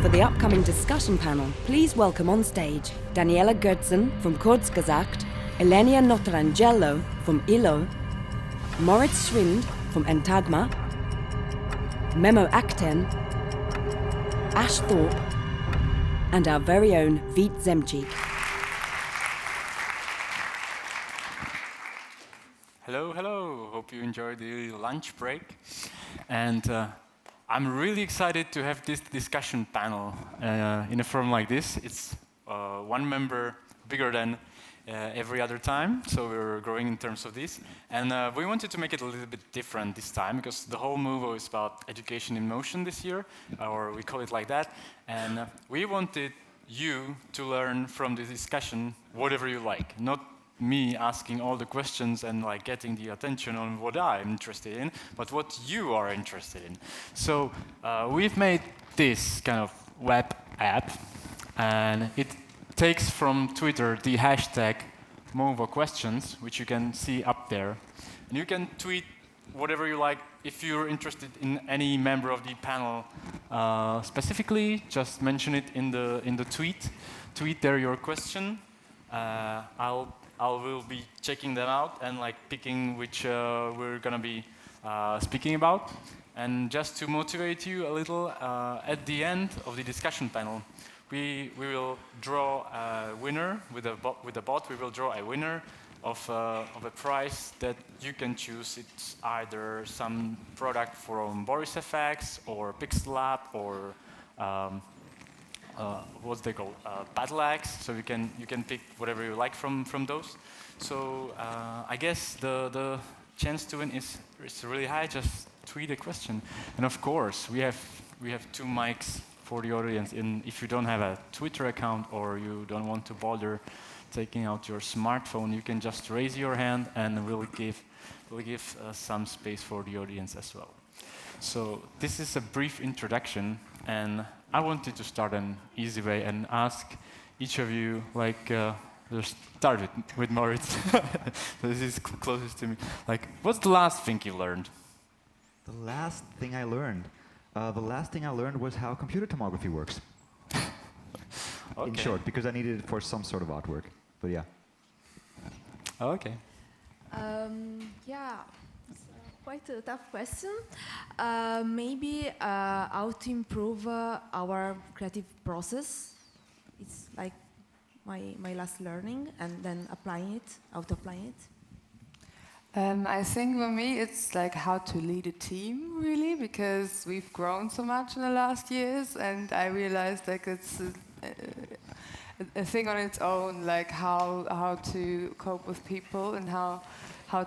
For the upcoming discussion panel, please welcome on stage Daniela Görzen from Kurzgesagt, Illenia Notarangelo from Illo, Moritz Schwind from Entagma, Memo Akten, Ash Thorp, and our very own Vít Zemčík. Hello, hello. Hope you enjoyed the lunch break. And I'm really excited to have this discussion panel in a forum like this. It's one member bigger than every other time, so we're growing in terms of this. And we wanted to make it a little bit different this time, because the whole Mouvo is about education in motion this year, or we call it like that. And we wanted you to learn from this discussion whatever you like, not me asking all the questions and like getting the attention on what I'm interested in, but what you are interested in. So we've made this kind of web app, and it takes from Twitter the hashtag Mouvo questions, which you can see up there. And you can tweet whatever you like. If you're interested in any member of the panel specifically, just mention it in the tweet. Tweet there your question. I will be checking them out and like picking which we're gonna be speaking about. And just to motivate you a little, at the end of the discussion panel, we will draw a winner with a bot. We will draw a winner of a prize that you can choose. It's either some product from Boris FX or Pixel Lab or what's they called? Battle Axe. So you can pick whatever you like from those. So I guess the chance to win is really high. Just tweet a question. And of course, we have 2 mics for the audience. If you don't have a Twitter account or you don't want to bother taking out your smartphone, you can just raise your hand, and we'll give some space for the audience as well. So this is a brief introduction, and I wanted to start an easy way and ask each of you, like, let's start with Moritz. This is closest to me. Like, what's the last thing you learned? The last thing I learned? The last thing I learned was how computer tomography works. Okay. In short, because I needed it for some sort of artwork. But yeah. Okay. Yeah. Quite a tough question. Maybe how to improve our creative process. It's like my last learning, and then applying it, how to apply it. I think for me it's like how to lead a team, really, because we've grown so much in the last years, and I realized like it's a thing on its own, like how to cope with people and how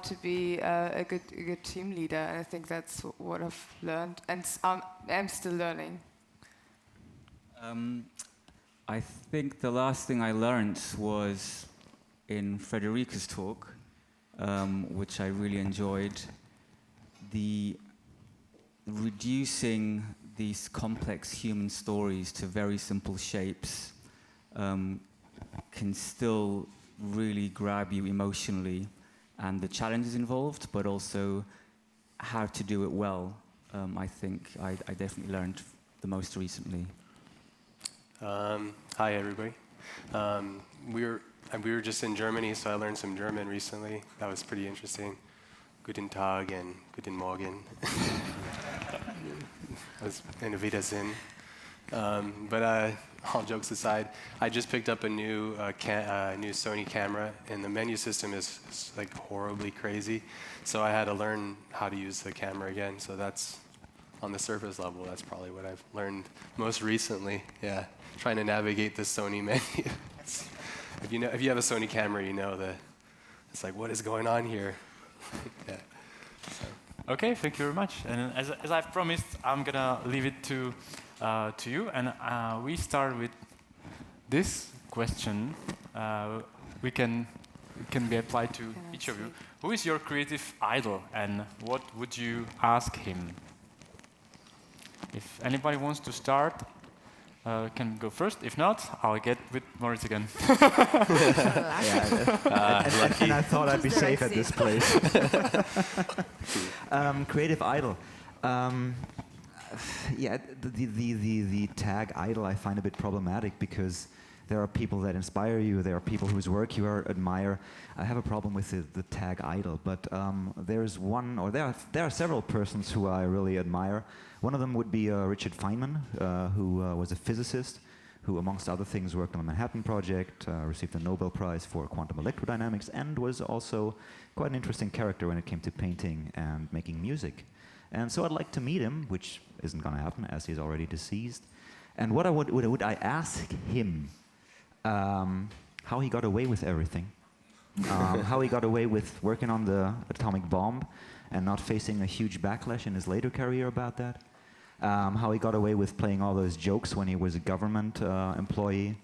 to be a good team leader. And I think that's what I've learned, and I'm still learning. I think the last thing I learned was in Frederica's talk, which I really enjoyed, the reducing these complex human stories to very simple shapes can still really grab you emotionally, and the challenges involved, but also how to do it well. I think I definitely learned the most recently. Hi, everybody. We were just in Germany, so I learned some German recently. That was pretty interesting. Guten Tag and Guten Morgen. And Wiedersehen. But all jokes aside, I just picked up a new Sony camera, and the menu system is like horribly crazy. So I had to learn how to use the camera again. So that's on the surface level. That's probably what I've learned most recently. Yeah, trying to navigate the Sony menu. If you have a Sony camera, you know that it's like, what is going on here? Yeah. So. Okay, thank you very much. And as I've promised, I'm gonna leave it to you. And we start with this question. We can be applied to each of you. Who is your creative idol, and what would you ask him? If anybody wants to start, can go first. If not, I'll get with Moritz again. And I thought I'd be safe at this place. Creative idol. Yeah, the tag idol I find a bit problematic because there are people that inspire you, there are people whose work you admire. I have a problem with the tag idol, but there are several persons who I really admire. One of them would be Richard Feynman, who was a physicist, who amongst other things worked on the Manhattan Project, received a Nobel Prize for quantum electrodynamics, and was also quite an interesting character when it came to painting and making music. And so I'd like to meet him, which isn't going to happen as he's already deceased. And what would I ask him? How he got away with everything. How he got away with working on the atomic bomb and not facing a huge backlash in his later career about that. How he got away with playing all those jokes when he was a government employee.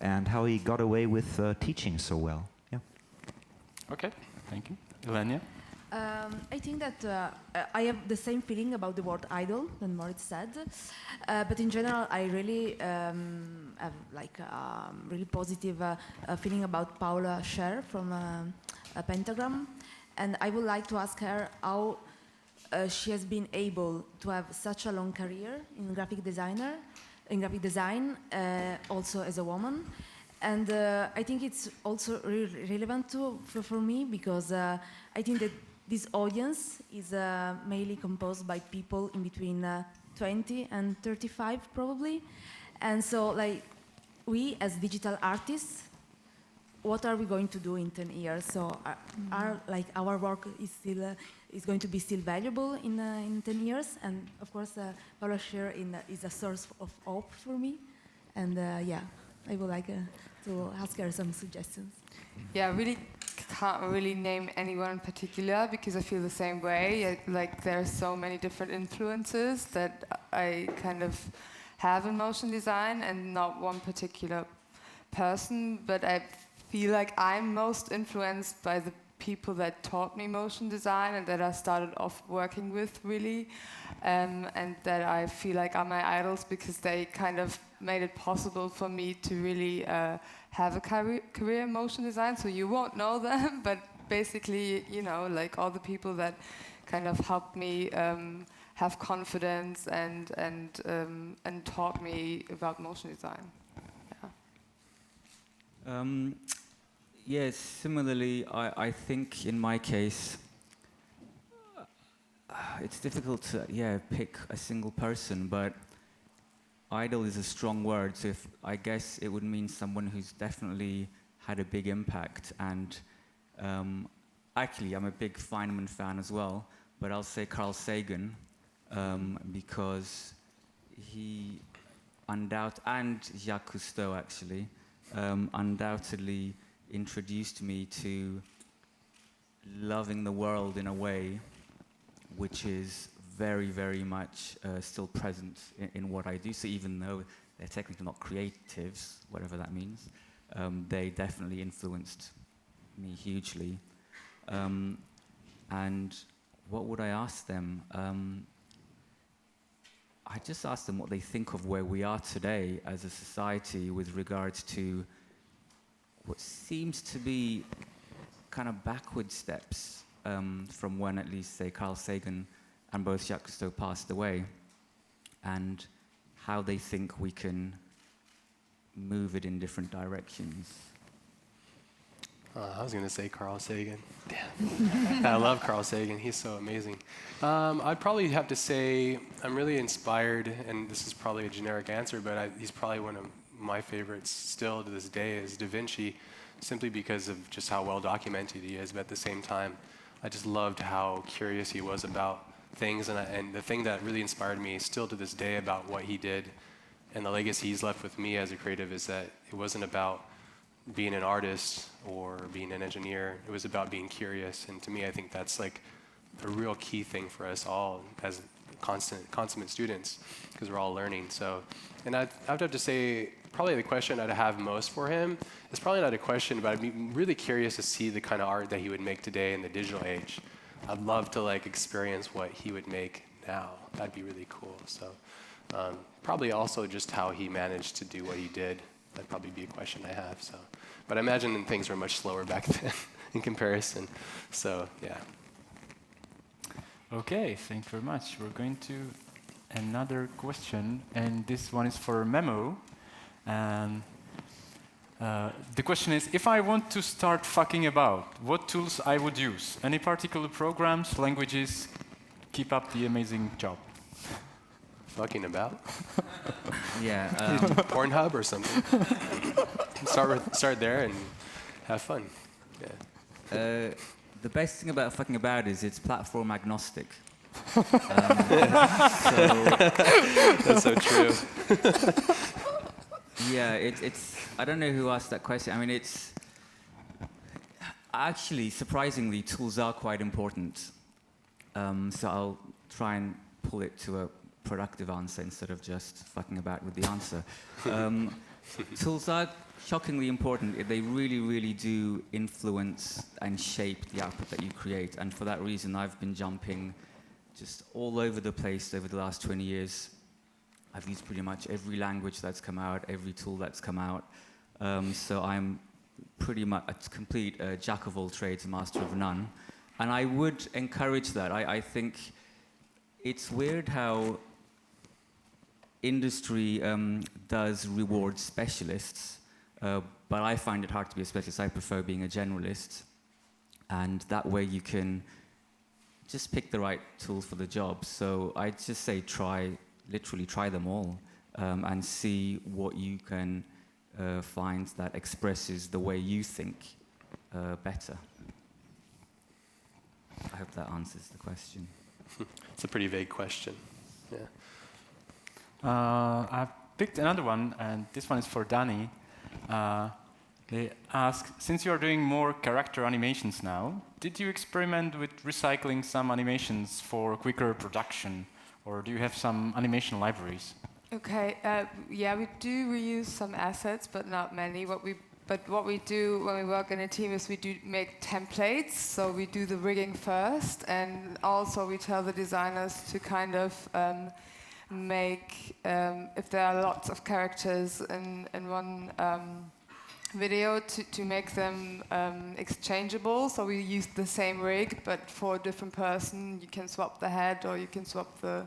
And how he got away with teaching so well. Yeah. Okay, thank you. Illenia? I think that I have the same feeling about the word idol than Moritz said, but in general I really have like really positive feeling about Paula Scher from Pentagram, and I would like to ask her how she has been able to have such a long career in graphic design, also as a woman. And I think it's also really relevant for me because I think that this audience is mainly composed by people in between 20 and 35 probably. And so like we as digital artists, what are we going to do in 10 years? So like our work is going to be still valuable in 10 years. And of course, Paula Scher is a source of hope for me. And yeah, I would like to ask her some suggestions. Yeah, I really can't really name anyone in particular because I feel the same way. Like there are so many different influences that I kind of have in motion design and not one particular person, but I feel like I'm most influenced by the people that taught me motion design and that I started off working with really, and that I feel like are my idols because they kind of made it possible for me to really have a career in motion design. So you won't know them, but basically, you know, like all the people that kind of helped me have confidence and taught me about motion design. Yeah. Yes, similarly, I think in my case, it's difficult to pick a single person, but idol is a strong word, so I guess it would mean someone who's definitely had a big impact. And actually, I'm a big Feynman fan as well, but I'll say Carl Sagan because he and Jacques Cousteau actually undoubtedly introduced me to loving the world in a way which is very, very much still present in what I do. So even though they're technically not creatives, whatever that means, they definitely influenced me hugely. And what would I ask them? I just asked them what they think of where we are today as a society with regards to what seems to be kind of backward steps from when at least, say, Carl Sagan and both Jacques Cousteau passed away, and how they think we can move it in different directions. I was going to say Carl Sagan. Damn. I love Carl Sagan. He's so amazing. I'd probably have to say I'm really inspired, and this is probably a generic answer, but he's probably one of my favorites still to this day is Da Vinci, simply because of just how well documented he is. But at the same time, I just loved how curious he was about things, and the thing that really inspired me still to this day about what he did and the legacy he's left with me as a creative is that it wasn't about being an artist or being an engineer. It was about being curious, and to me, I think that's like a real key thing for us all as consummate students, because we're all learning. So, and I'd have to say, probably the question I'd have most for him is probably not a question, but I'd be really curious to see the kind of art that he would make today in the digital age. I'd love to like experience what he would make now. That'd be really cool. So, probably also just how he managed to do what he did. That'd probably be a question I have. So, but I imagine things were much slower back then in comparison. So, yeah. Okay, thank you very much. We're going to another question, and this one is for Memo. And the question is, if I want to start fucking about, what tools I would use? Any particular programs, languages? Keep up the amazing job. Fucking about? Yeah. Pornhub or something. Start there and have fun. Yeah. The best thing about fucking about is it's platform agnostic. That's so true. Yeah, it's. I don't know who asked that question. I mean, it's actually surprisingly tools are quite important. So I'll try and pull it to a productive answer instead of just fucking about with the answer. Tools are shockingly important. They really, really do influence and shape the output that you create. And for that reason, I've been jumping just all over the place over the last 20 years. I've used pretty much every language that's come out, every tool that's come out. So I'm pretty much a complete jack of all trades, master of none. And I would encourage that. I think it's weird how industry does reward specialists, but I find it hard to be a specialist. I prefer being a generalist. And that way you can just pick the right tools for the job. So I'd just say literally try them all and see what you can find that expresses the way you think better. I hope that answers the question. It's a pretty vague question. Yeah. I've picked another one, and this one is for Dani. They ask, since you are doing more character animations now, did you experiment with recycling some animations for quicker production, or do you have some animation libraries? Okay, yeah, we do reuse some assets, but not many. What we do when we work in a team is we do make templates. So we do the rigging first, and also we tell the designers to kind of make, if there are lots of characters in one video, to make them exchangeable. So we use the same rig, but for a different person, you can swap the head or you can swap the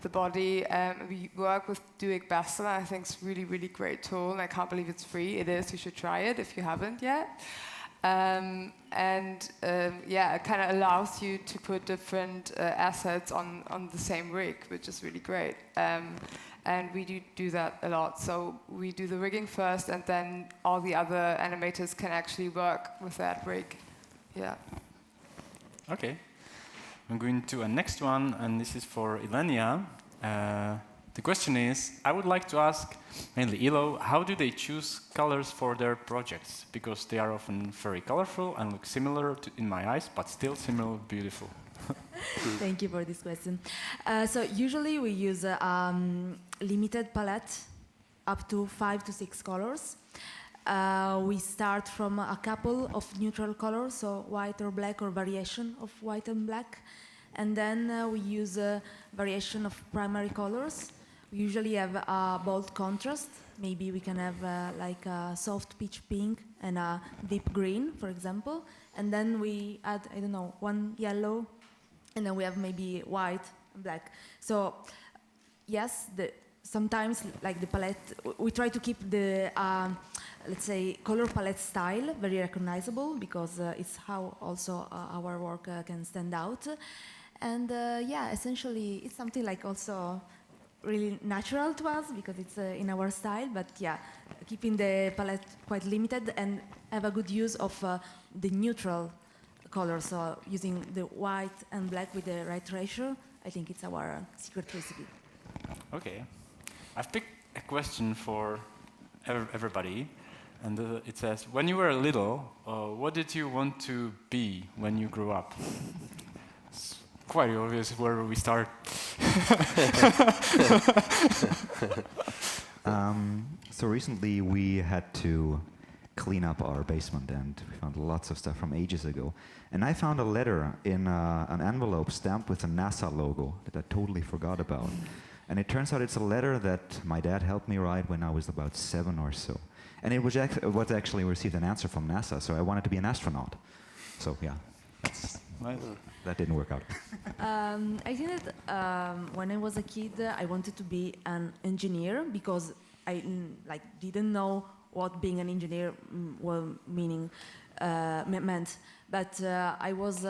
body. We work with Do It Bessel. I think it's really, really great tool, and I can't believe it's free. It is. You should try it if you haven't yet. Yeah, it kind of allows you to put different assets on the same rig, which is really great. And we do that a lot. So we do the rigging first, and then all the other animators can actually work with that rig. Yeah. Okay. I'm going to a next one, and this is for Illenia. The question is, I would like to ask mainly Illo, how do they choose colors for their projects? Because they are often very colorful and look similar in my eyes, but still similar, beautiful. Thank you for this question. So usually we use a limited palette, up to 5 to 6 colors. We start from a couple of neutral colors, so white or black or variation of white and black. And then we use a variation of primary colors. We usually have a bold contrast. Maybe we can have like a soft peach pink and a deep green, for example. And then we add, I don't know, one yellow, and then we have maybe white and black. So yes, sometimes like the palette, we try to keep the, let's say, color palette style very recognizable, because it's how also our work can stand out. And yeah, essentially it's something like also really natural to us because it's in our style, but yeah, keeping the palette quite limited and have a good use of the neutral colors, so using the white and black with the right ratio. I think it's our secret recipe. Okay. I've picked a question for everybody, and it says, when you were little, what did you want to be when you grew up? It's quite obvious where we start. So recently we had to clean up our basement, and we found lots of stuff from ages ago. And I found a letter in an envelope stamped with a NASA logo that I totally forgot about. And it turns out it's a letter that my dad helped me write when I was about 7 or so. And it was actually received an answer from NASA, so I wanted to be an astronaut. So yeah, Nice. That didn't work out. I think that when I was a kid, I wanted to be an engineer because I didn't know what being an engineer meant. But I was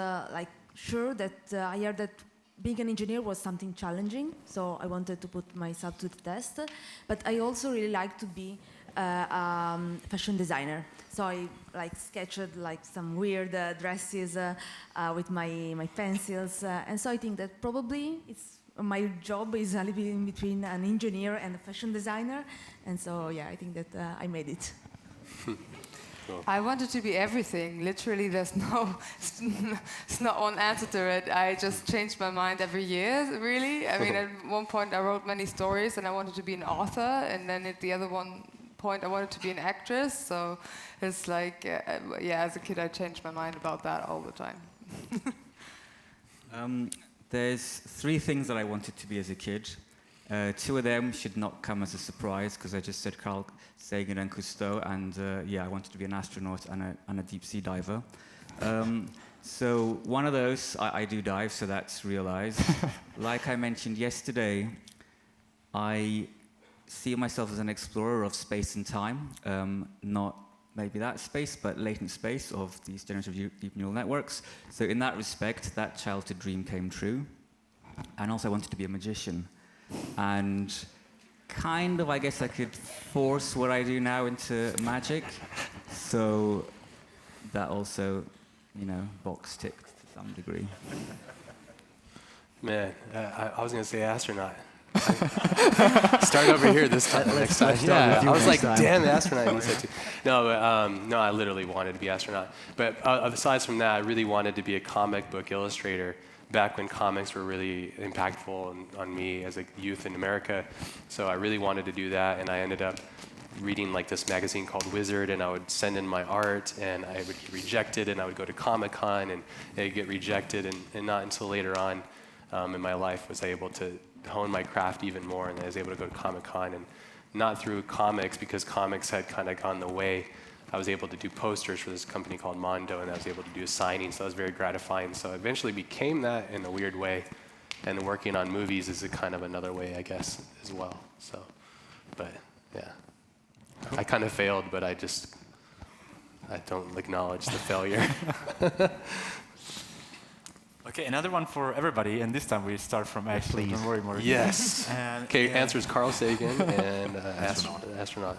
sure that I heard that being an engineer was something challenging, so I wanted to put myself to the test. But I also really like to be a fashion designer. So I sketched some weird dresses with my pencils, and so I think that probably my job is a little bit in between an engineer and a fashion designer, and so yeah, I think that I made it. I wanted to be everything. Literally, there's not one answer to it. I just changed my mind every year, really. I mean, at one point I wrote many stories and I wanted to be an author, and then at the other point I wanted to be an actress. So it's as a kid I changed my mind about that all the time. There's 3 things that I wanted to be as a kid. 2 of them should not come as a surprise because I just said Carl Sagan and Cousteau, and I wanted to be an astronaut and a deep sea diver. So one of those, I do dive, so that's realized. Like I mentioned yesterday, I see myself as an explorer of space and time, not maybe that space, but latent space of these generative deep neural networks. So in that respect, that childhood dream came true. And also I wanted to be a magician. And kind of, I guess I could force what I do now into magic. So that also, box ticked to some degree. Man, I was going to say astronaut. Start over here this time. Next time. Yeah, I was like, damn, the astronaut. You said too. No, I literally wanted to be astronaut. But aside from that, I really wanted to be a comic book illustrator back when comics were really impactful on me as a youth in America. So I really wanted to do that, and I ended up reading this magazine called Wizard, and I would send in my art, and I would get rejected, and I would go to Comic-Con, and I'd get rejected, and not until later on in my life was I able to hone my craft even more, and I was able to go to Comic-Con, and not through comics, because comics had kind of gone the way. I was able to do posters for this company called Mondo, and I was able to do a signing, so that was very gratifying. So I eventually became that in a weird way, and working on movies is a kind of another way, I guess, as well. So, but yeah, I kind of failed, but I don't acknowledge the failure. Okay, another one for everybody, and this time we start from Ash. Please. Don't worry, Moritz. Yes. Okay, answer is Carl Sagan and astronaut.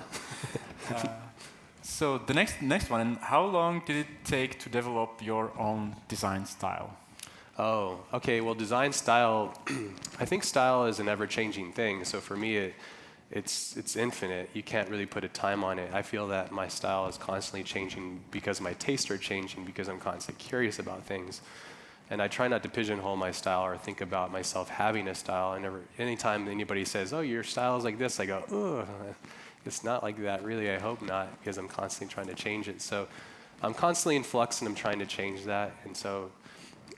So the next one, how long did it take to develop your own design style? Oh, okay. Well, design style, I think style is an ever-changing thing. So for me, it's infinite. You can't really put a time on it. I feel that my style is constantly changing because my tastes are changing, because I'm constantly curious about things. And I try not to pigeonhole my style or think about myself having a style. Anytime anybody says, oh, your style is like this, I go, ugh. It's not like that, really. I hope not, because I'm constantly trying to change it. So I'm constantly in flux, and I'm trying to change that. And so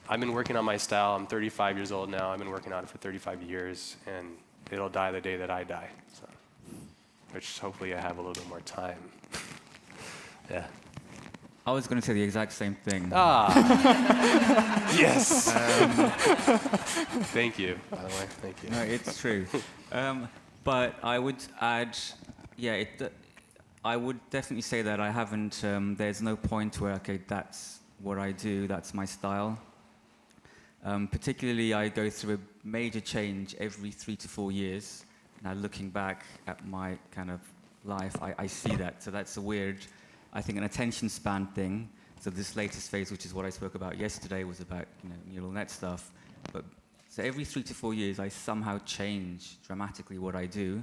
I've been working on my style. I'm 35 years old now. I've been working on it for 35 years, and it'll die the day that I die. So, which hopefully I have a little bit more time. Yeah. I was going to say the exact same thing. Yes. Thank you, by the way. Thank you. No, it's true. But I would add, I would definitely say that I haven't, there's no point where, okay, that's what I do, that's my style. Particularly, I go through a major change every 3 to 4 years. Now, looking back at my kind of life, I see that. So that's a weird, I think, an attention span thing. So this latest phase, which is what I spoke about yesterday, was about neural net stuff. But so every 3 to 4 years, I somehow change dramatically what I do.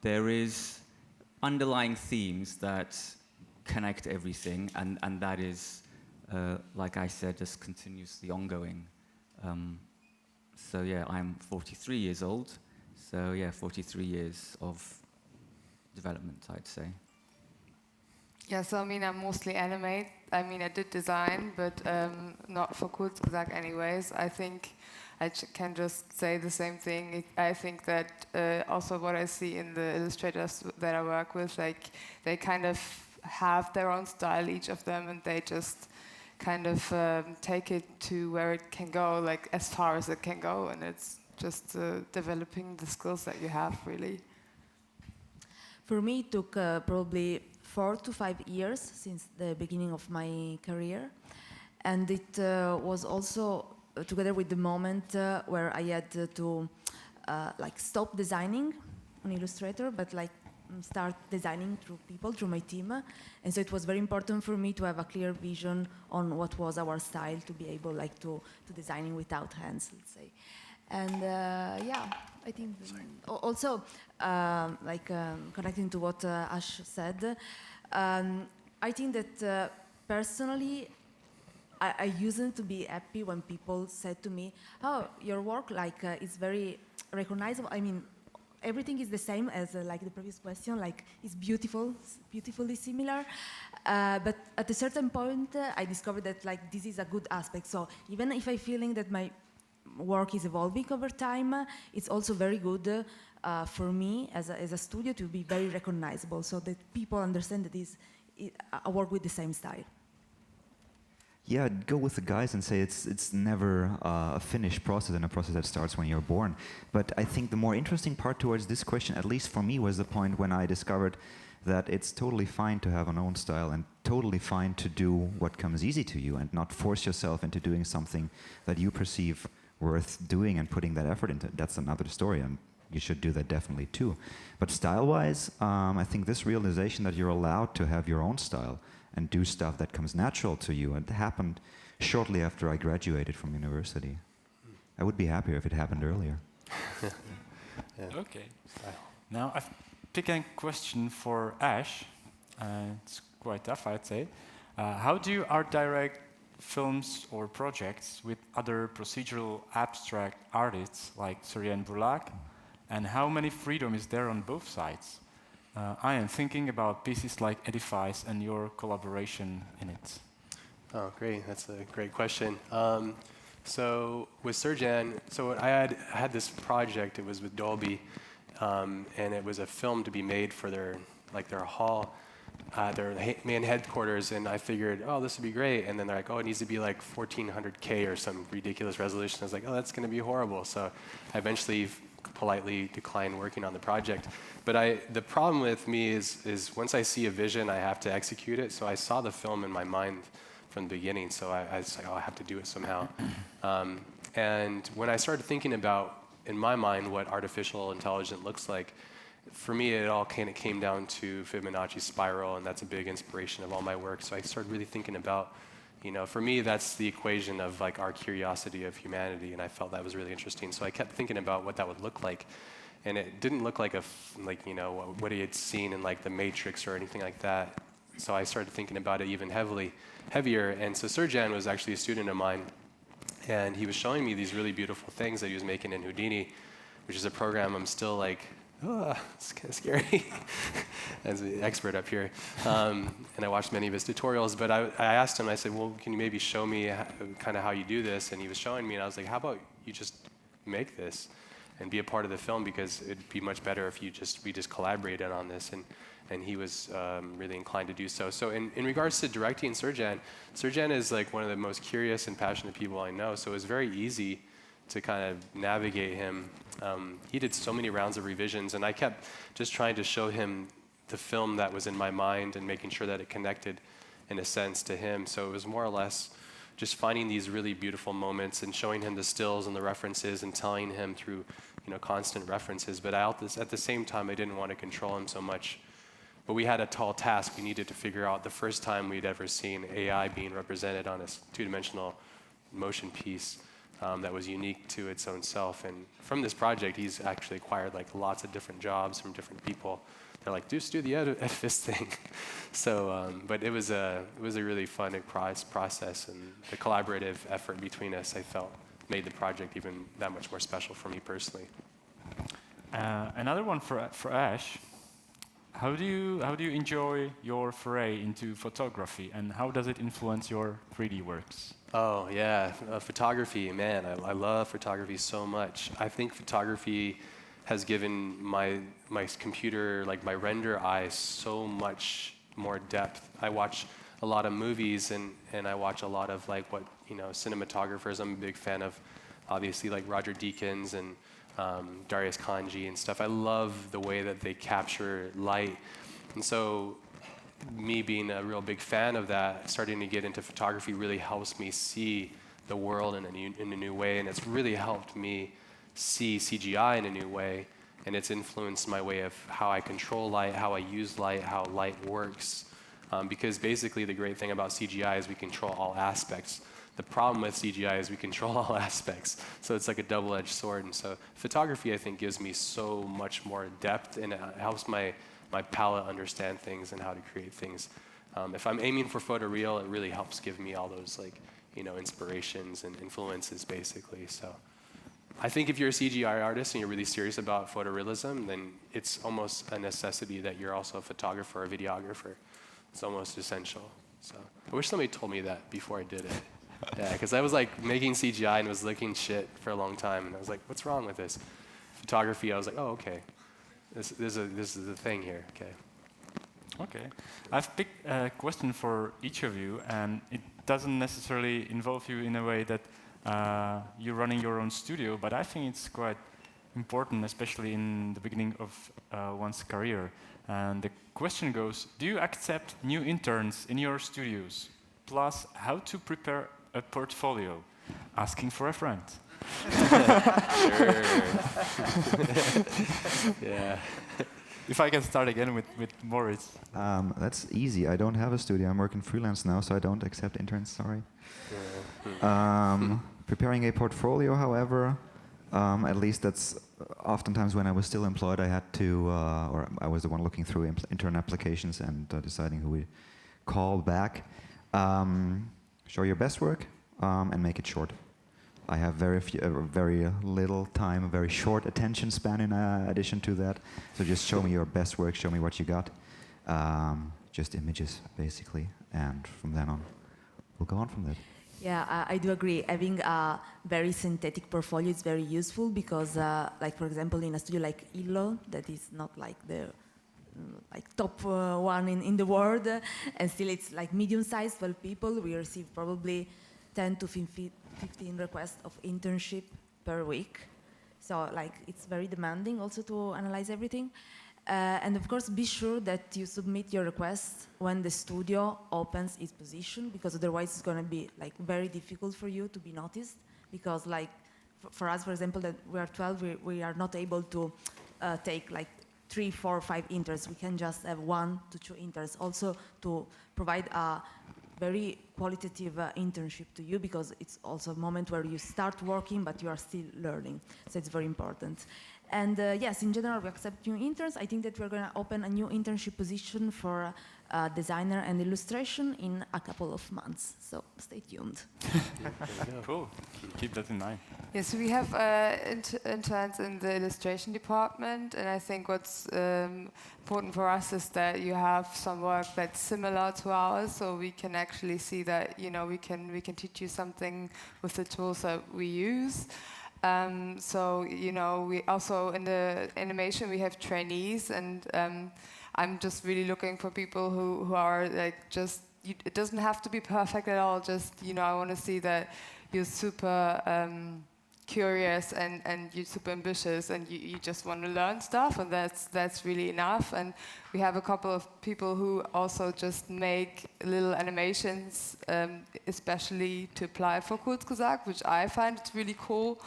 There is underlying themes that connect everything, and that is, like I said, just continuously ongoing. So yeah, I'm 43 years old. So yeah, 43 years of development, I'd say. Yeah, so I mean, I mostly animate. I mean, I did design, but not for Kurzgesagt anyways. I think I can just say the same thing. I think that also what I see in the illustrators that I work with, like, they kind of have their own style, each of them, and they just kind of take it to where it can go, like as far as it can go, and it's just developing the skills that you have, really. For me, it took probably 4 to 5 years since the beginning of my career, and it was also together with the moment where I had to like stop designing on Illustrator, but like start designing through people, through my team. And so it was very important for me to have a clear vision on what was our style, to be able like to designing without hands, let's say. And yeah, I think also connecting to what Ash said, I think that personally, I used to be happy when people said to me, "Oh, your work is very recognizable." I mean, everything is the same as like the previous question. Like, it's beautiful, beautifully similar. But at a certain point, I discovered that like this is a good aspect. So even if I'm feeling that my work is evolving over time, it's also very good for me as a studio to be very recognizable, so that people understand that I work with the same style. Yeah, I'd go with the guys and say it's never a finished process and a process that starts when you're born. But I think the more interesting part towards this question, at least for me, was the point when I discovered that it's totally fine to have an own style and totally fine to do what comes easy to you and not force yourself into doing something that you perceive worth doing and putting that effort into. That's another story, and you should do that definitely too. But style-wise, I think this realization that you're allowed to have your own style and do stuff that comes natural to you. And it happened shortly after I graduated from university. I would be happier if it happened earlier. Yeah. Okay. Now I've picked a question for Ash. It's quite tough, I'd say. How do you art direct films or projects with other procedural abstract artists like Surya Burlak? And how many freedom is there on both sides? I am thinking about pieces like Edifice and your collaboration in it. Oh, great. That's a great question. So with Surjan, so I had this project. It was with Dolby, and it was a film to be made for their hall, their main headquarters. And I figured, oh, this would be great. And then they're like, oh, it needs to be like 1400K or some ridiculous resolution. I was like, oh, that's going to be horrible. So I eventually politely declined working on the project. But the problem with me is once I see a vision, I have to execute it. So I saw the film in my mind from the beginning. So I was like, oh, I have to do it somehow. And when I started thinking about, in my mind, what artificial intelligence looks like, for me, it all kind of came down to Fibonacci's spiral, and that's a big inspiration of all my work. So I started really thinking about, for me, that's the equation of like our curiosity of humanity, and I felt that was really interesting. So I kept thinking about what that would look like, and it didn't look like what he had seen in like The Matrix or anything like that. So I started thinking about it even heavier. And so Surjan was actually a student of mine, and he was showing me these really beautiful things that he was making in Houdini, which is a program I'm still like, oh, it's kind of scary as an expert up here. And I watched many of his tutorials, but I asked him, I said, well, can you maybe show me kind of how you do this? And he was showing me, and I was like, how about you just make this and be a part of the film, because it'd be much better if we just collaborated on this. And he was really inclined to do so. So in regards to directing Surjan is like one of the most curious and passionate people I know, so it was very easy to kind of navigate him. He did so many rounds of revisions, and I kept just trying to show him the film that was in my mind and making sure that it connected in a sense to him. So it was more or less just finding these really beautiful moments and showing him the stills and the references and telling him through constant references. But at the same time, I didn't want to control him so much. But we had a tall task. We needed to figure out the first time we'd ever seen AI being represented on a two-dimensional motion piece that was unique to its own self. And from this project, he's actually acquired like lots of different jobs from different people. They're like, just do the edifice thing. So, but it was a really fun process, and the collaborative effort between us, I felt, made the project even that much more special for me personally. Another one for Ash. How do you enjoy your foray into photography, and how does it influence your 3D works? Oh yeah, photography, man, I love photography so much. I think photography has given my computer, like my render eye, so much more depth. I watch a lot of movies, and I watch a lot of like what, you know, cinematographers. I'm a big fan of, obviously, like Roger Deakins and Darius Kanji and stuff. I love the way that they capture light. And so me being a real big fan of that, starting to get into photography really helps me see the world in a new way, and it's really helped me see CGI in a new way, and it's influenced my way of how I control light, how I use light, how light works. Because basically the great thing about CGI is we control all aspects. The problem with CGI is we control all aspects, so it's like a double-edged sword. And so photography, I think, gives me so much more depth, and it helps my palette understand things and how to create things. If I'm aiming for photoreal, it really helps give me all those, like, you know, inspirations and influences, basically. So I think if you're a CGI artist and you're really serious about photorealism, then it's almost a necessity that you're also a photographer or a videographer. It's almost essential. So I wish somebody told me that before I did it. Yeah, because I was like making CGI and was looking shit for a long time, and I was like, what's wrong with this? Photography, I was like, oh, okay. This is the thing here, okay. Okay. I've picked a question for each of you, and it doesn't necessarily involve you in a way that you're running your own studio, but I think it's quite important, especially in the beginning of one's career. And the question goes, do you accept new interns in your studios? Plus, how to prepare a portfolio? Asking for a friend. Sure. Yeah. If I can start again with Moritz. That's easy. I don't have a studio. I'm working freelance now, so I don't accept interns, sorry. Preparing a portfolio, however, at least that's oftentimes when I was still employed, I had to, or I was the one looking through intern applications and deciding who we call back. Show your best work and make it short. I have very little time, a very short attention span in addition to that. So just show me your best work, show me what you got. Just images, basically. And from then on, we'll go on from that. Yeah, I do agree. Having a very synthetic portfolio is very useful because, like for example, in a studio like Illo, that is not like the top one in the world, and still it's like medium-sized, 12 people. We receive probably 10 to 15 requests of internship per week. So like it's very demanding also to analyze everything. And of course, be sure that you submit your request when the studio opens its position, because otherwise it's going to be like very difficult for you to be noticed. Because like for us, for example, that we are 12, we are not able to take like 3, 4, 5 interns. We can just have 1 to 2 interns. Also to provide a very qualitative internship to you, because it's also a moment where you start working, but you are still learning. So it's very important. And yes, in general, we accept new interns. I think that we're going to open a new internship position for designer and illustration in a couple of months. So stay tuned. Cool. Keep that in mind. Yes, we have interns in the illustration department, and I think what's important for us is that you have some work that's similar to ours, so we can actually see that, you know, we can teach you something with the tools that we use. So, you know, we also in the animation we have trainees, and I'm just really looking for people who are like just, it doesn't have to be perfect at all, just, you know, I want to see that you're super curious and you're super ambitious and you just want to learn stuff, and that's really enough. And we have a couple of people who also just make little animations, especially to apply for Kurzgesagt, which I find it's really cool.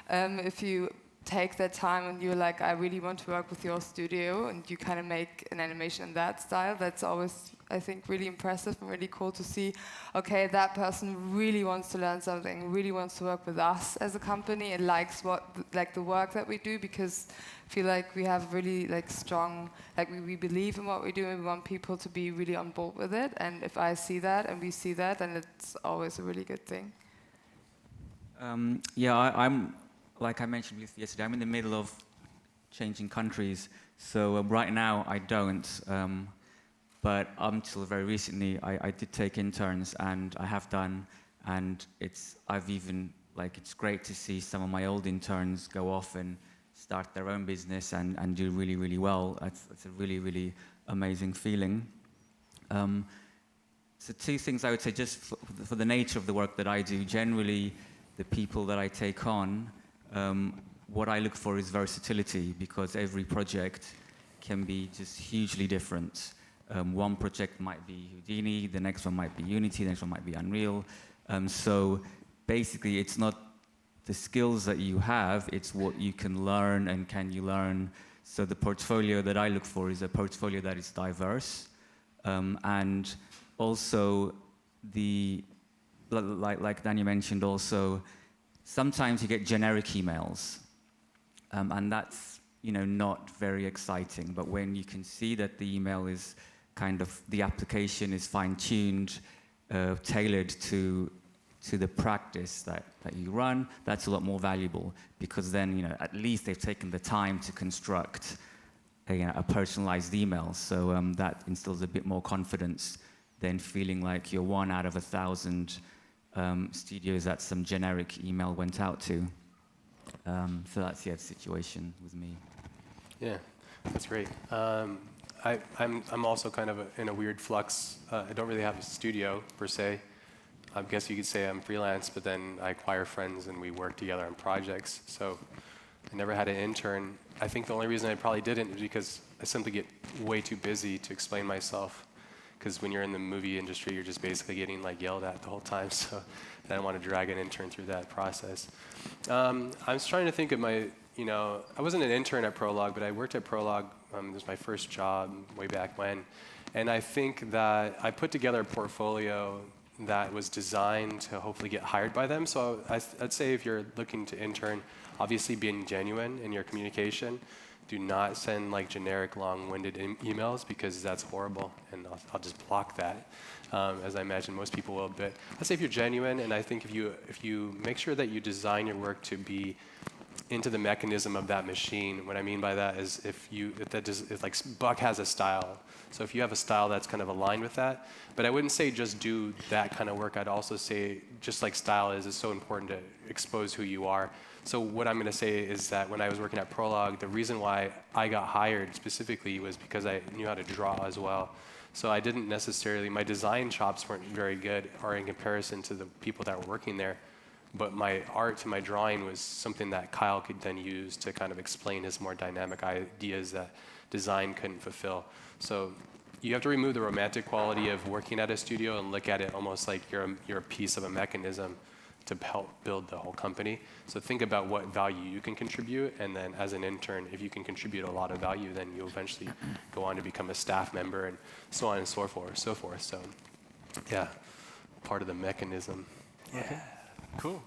If you take that time and you're like, I really want to work with your studio, and you kind of make an animation in that style, that's always, I think, really impressive and really cool to see, okay, that person really wants to learn something, really wants to work with us as a company and likes the work that we do, because I feel like we have really like strong, like we believe in what we do and we want people to be really on board with it. And if I see that and we see that, then it's always a really good thing. Yeah, I'm, like I mentioned yesterday, I'm in the middle of changing countries. So right now I don't. But until very recently, I did take interns, and I have done, and it's great to see some of my old interns go off and start their own business and do really, really well. It's a really, really amazing feeling. So two things I would say, just for the nature of the work that I do. Generally, the people that I take on, what I look for is versatility, because every project can be just hugely different. One project might be Houdini, the next one might be Unity, the next one might be Unreal. So basically, it's not the skills that you have, it's what you can learn and can you learn. So the portfolio that I look for is a portfolio that is diverse. And also, like Daniel mentioned also, sometimes you get generic emails. And that's, not very exciting. But when you can see that the email is the application is fine-tuned, tailored to the practice that you run, that's a lot more valuable, because then, at least they've taken the time to construct a personalized email. So that instills a bit more confidence than feeling like you're one out of 1,000 studios that some generic email went out to. So that's the situation with me. Yeah, that's great. I'm also kind of in a weird flux. I don't really have a studio per se. I guess you could say I'm freelance, but then I acquire friends and we work together on projects. So I never had an intern. I think the only reason I probably didn't is because I simply get way too busy to explain myself. Because when you're in the movie industry, you're just basically getting yelled at the whole time. So I didn't want to drag an intern through that process. I was trying to think of I wasn't an intern at Prologue, but I worked at Prologue. It was my first job way back when. And I think that I put together a portfolio that was designed to hopefully get hired by them. So I'd say if you're looking to intern, obviously being genuine in your communication. Do not send generic long-winded emails, because that's horrible, and I'll just block that, as I imagine most people will. But I'd say if you're genuine, and I think if you make sure that you design your work to be into the mechanism of that machine. What I mean by that is if Buck has a style. So if you have a style that's kind of aligned with that, but I wouldn't say just do that kind of work. I'd also say, just like style is, it's so important to expose who you are. So what I'm going to say is that when I was working at Prologue, the reason why I got hired specifically was because I knew how to draw as well. So I didn't necessarily, my design chops weren't very good, or in comparison to the people that were working there. But my art and my drawing was something that Kyle could then use to kind of explain his more dynamic ideas that design couldn't fulfill. So you have to remove the romantic quality of working at a studio and look at it almost like you're a piece of a mechanism to help build the whole company. So think about what value you can contribute, and then as an intern, if you can contribute a lot of value, then you'll eventually go on to become a staff member and so on and so forth. So yeah, part of the mechanism. Yeah. Okay. Cool.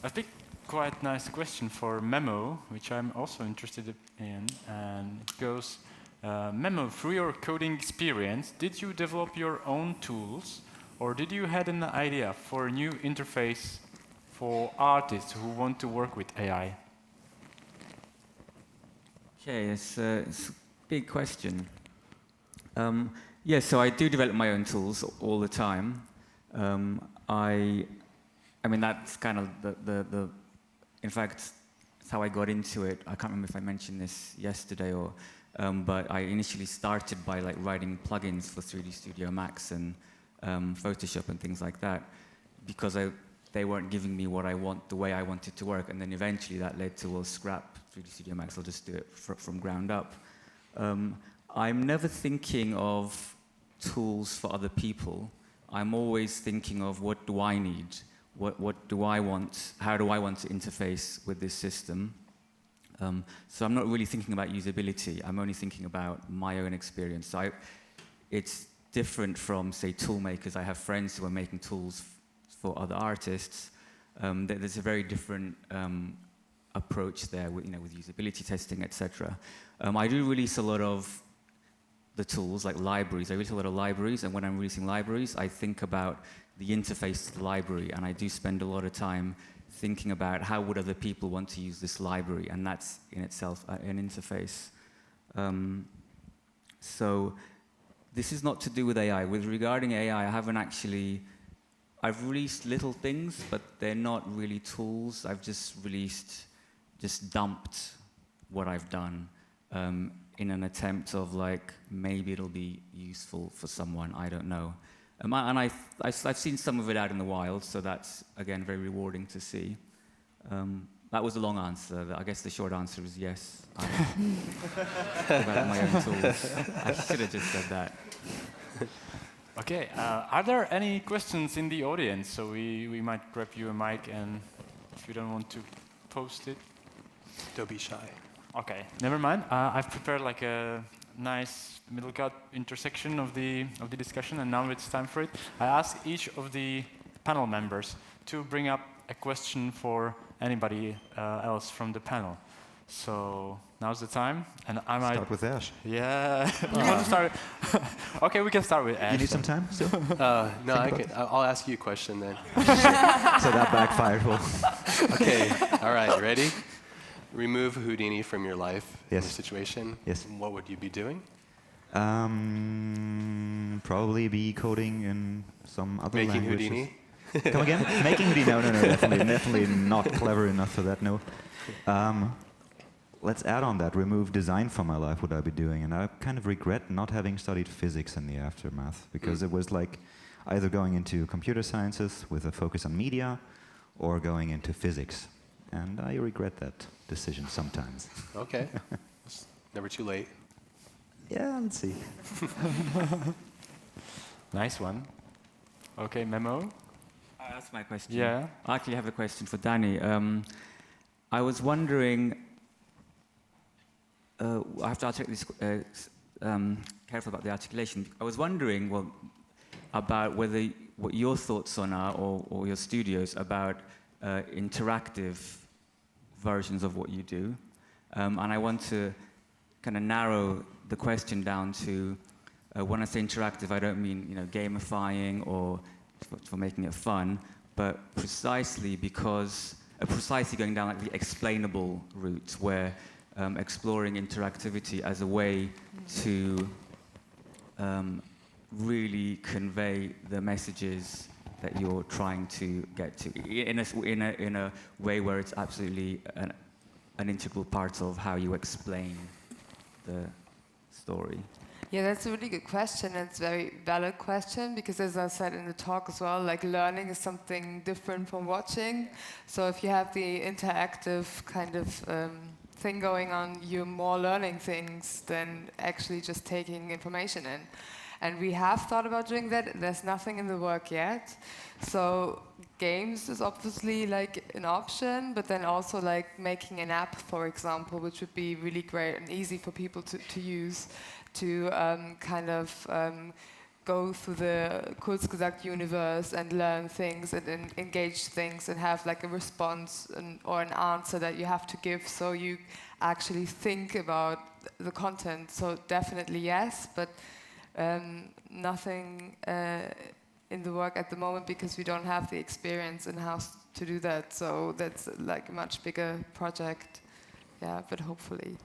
I think quite nice question for Memo, which I'm also interested in, and it goes, Memo, through your coding experience, did you develop your own tools, or did you had an idea for a new interface for artists who want to work with AI? Okay, it's a big question. Yeah, so I do develop my own tools all the time. I mean, that's kind of the in fact, it's how I got into it. I can't remember if I mentioned this yesterday or, but I initially started by writing plugins for 3D Studio Max and Photoshop and things like that, because they weren't giving me what I want, the way I wanted to work, and then eventually that led to, well, scrap 3D Studio Max, I'll just do it from ground up. I'm never thinking of tools for other people. I'm always thinking of, what do I need? What do I want? How do I want to interface with this system? So I'm not really thinking about usability. I'm only thinking about my own experience. So it's different from, say, tool makers. I have friends who are making tools for other artists. There's a very different approach there with usability testing, etc. I do release a lot of the tools, like libraries. I release a lot of libraries, and when I'm releasing libraries, I think about the interface to the library, and I do spend a lot of time thinking about how would other people want to use this library, and that's in itself an interface. So this is not to do with AI. Regarding AI, I've released little things, but they're not really tools. I've just dumped what I've done in an attempt of maybe it'll be useful for someone, I don't know. I've seen some of it out in the wild, so that's, again, very rewarding to see. That was a long answer. I guess the short answer is yes. I'm about my own tools. I should have just said that. Okay, are there any questions in the audience? So we might grab you a mic, and if you don't want to post it. Don't be shy. Okay, never mind. I've prepared like a nice middle cut intersection of the discussion, and now it's time for it. I ask each of the panel members to bring up a question for anybody else from the panel. So now's the time, and I might Start with Ash. Yeah. You want to start? Okay, we can start with Ash. You need some time still? No, I'll ask you a question then. So that backfired. Well, Okay, all right, ready? Remove Houdini from your life in Yes. this situation. Yes. What would you be doing? probably be coding in some other Making languages. Houdini? Come again? Making Houdini? No, definitely not clever enough for that. No. Let's add on that. Remove design from my life. What I'd be doing, and I kind of regret not having studied physics in the aftermath, because it was like either going into computer sciences with a focus on media, or going into physics, and I regret that decision sometimes. Okay. It's never too late. Yeah, let's see. Nice one. Okay, Memo. That's my question. Yeah. I actually have a question for Danny. I was wondering, I have to articulate this, careful about the articulation. I was wondering, well, about what your thoughts on are, or your studios, about interactive versions of what you do. And I want to kind of narrow the question down to, when I say interactive, I don't mean gamifying or for making it fun, but precisely because, precisely going down like the explainable route, where exploring interactivity as a way to really convey the messages that you're trying to get to in a way where it's absolutely an integral part of how you explain the story. Yeah, that's a really good question. It's a very valid question because, as I said in the talk as well, like learning is something different from watching. So if you have the interactive kind of thing going on, you're more learning things than actually just taking information in. And we have thought about doing that. There's nothing in the work yet. So games is obviously like an option, but then also like making an app, for example, which would be really great and easy for people to use, to kind of go through the Kurzgesagt universe and learn things and engage things and have like a response or an answer that you have to give, so you actually think about the content. So definitely yes, but nothing in the work at the moment because we don't have the experience in-house to do that. So that's like a much bigger project. Yeah, but hopefully.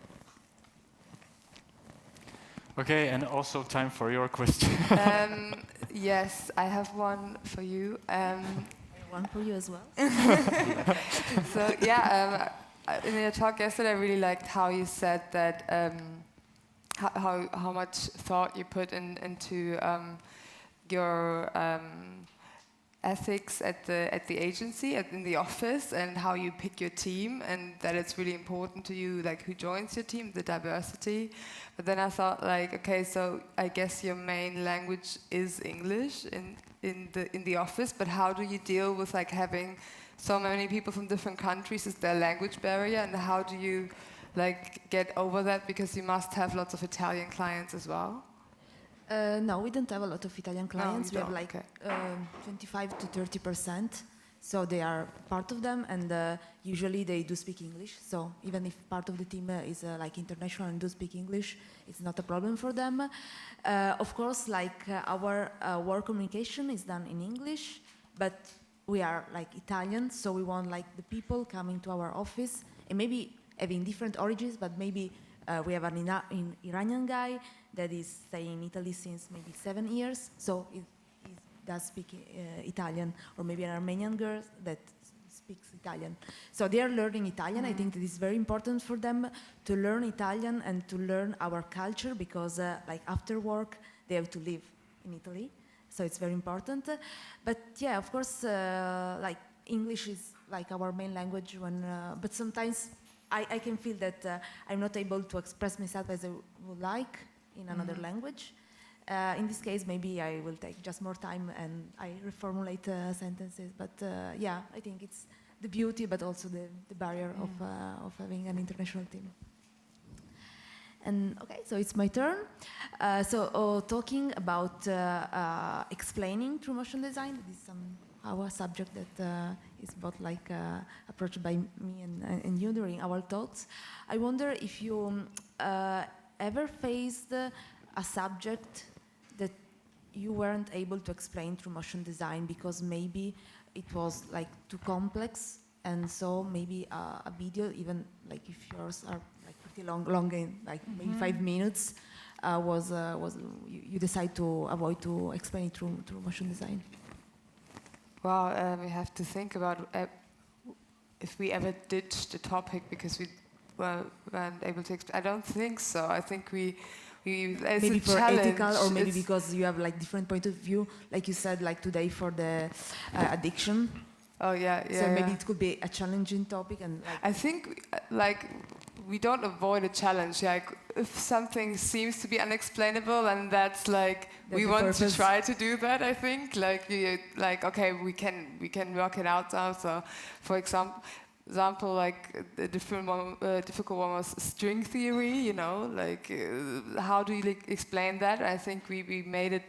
Okay, and also time for your question. Yes, I have one for you. One for you as well. So yeah, in your talk yesterday, I really liked how you said that how much thought you put into your ethics at the agency, in the office, and how you pick your team, and that it's really important to you, like who joins your team, the diversity. But then I thought, like, okay, so I guess your main language is English in the office, but how do you deal with like having so many people from different countries? Is there a language barrier, and how do you like get over that, because you must have lots of Italian clients as well? No, we don't have a lot of Italian clients. you We have don't, like okay. 25 to 30%. So they are part of them, and usually they do speak English. So even if part of the team is like international and do speak English, it's not a problem for them. Of course, like our work communication is done in English, but we are like Italian, so we want like the people coming to our office and maybe having different origins, but maybe we have an Iranian guy that is staying in Italy since maybe 7 years, so he does speak Italian, or maybe an Armenian girl that speaks Italian. So they are learning Italian. I think that it's very important for them to learn Italian and to learn our culture, because like after work they have to live in Italy. so it's very important. But yeah, of course, like English is like our main language. But sometimes I can feel that I'm not able to express myself as I would like in another language. In this case, maybe I will take just more time and I reformulate sentences. But yeah, I think it's the beauty, but also the barrier of having an international team. And okay, so it's my turn. Talking about explaining through motion design, this is our subject that is both like approached by me and you during our talks. I wonder if you ever faced a subject that you weren't able to explain through motion design because maybe it was like too complex, and so maybe a video, even like if yours are like pretty long in like maybe 5 minutes, you decide to avoid to explain it through motion design. Well, we have to think about if we ever ditched the topic because we weren't able to explain. I don't think so. I think we as maybe a for challenge, ethical, or maybe because you have like different point of view, like you said, like today for the addiction. Oh yeah. So maybe it could be a challenging topic, and like I think like we don't avoid a challenge. Like if something seems to be unexplainable, and that's like we want to try to do that. I think like okay, we can work it out now. So for example, like the difficult one was string theory. You know, like how do you explain that? I think we made it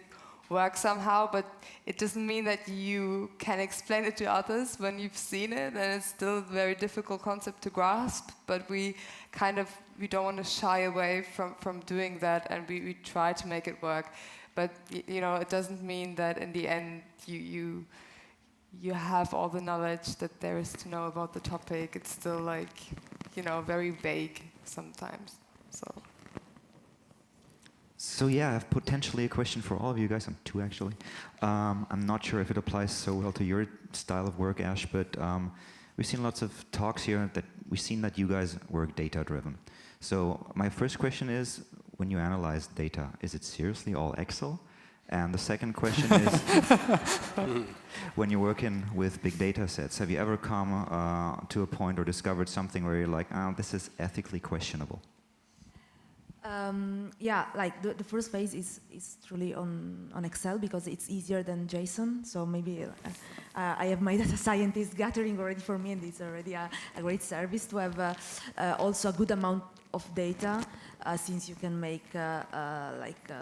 work somehow, but it doesn't mean that you can explain it to others when you've seen it, and it's still a very difficult concept to grasp. But we don't want to shy away from doing that, and we try to make it work. But you know, it doesn't mean that in the end you have all the knowledge that there is to know about the topic. It's still like, you know, very vague sometimes. So yeah, I have potentially a question for all of you guys. I'm two actually. I'm not sure if it applies so well to your style of work, Ash, but we've seen lots of talks here that we've seen that you guys work data-driven. So my first question is, when you analyze data, is it seriously all Excel? And the second question is, when you're working with big data sets, have you ever come to a point or discovered something where you're like, this is ethically questionable? Yeah, like the first phase is truly on Excel because it's easier than JSON. So maybe I have my data scientist gathering already for me, and it's already a great service to have also a good amount of data, since you can make